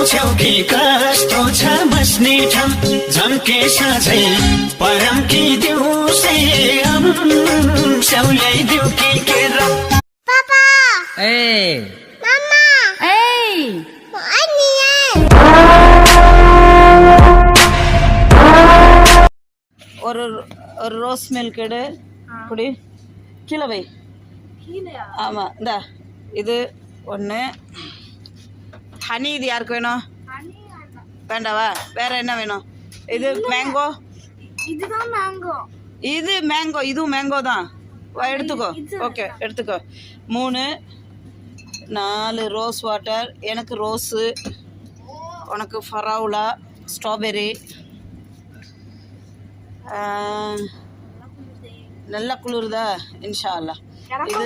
छेउकी कस्तो छ बस्ने ठाउँ झम्के साझै परम्की दिउँसे स्याउलै दिउ के र पापा ஏய் मम्मा ஏய் अन्नी ஒரு ஒரு ரோஸ் மில்க் எடு குடி கீழே வை ஆமாம் இந்தா இது ஒன்று ஹனி இது யாருக்கு வேணும் வேண்டாவா வேற என்ன வேணும் இது மேங்கோ இதுதான் மேங்கோ இது மேங்கோ இதுவும் மேங்கோ தான் எடுத்துக்கோ ஓகே எடுத்துக்கோ 3 4 ரோஸ் வாட்டர் எனக்கு ரோஸு உனக்கு ஃபராவுலா ஸ்ட்ராபெரி நல்லா குளிருதா இன்ஷா அல்லாஹ் இது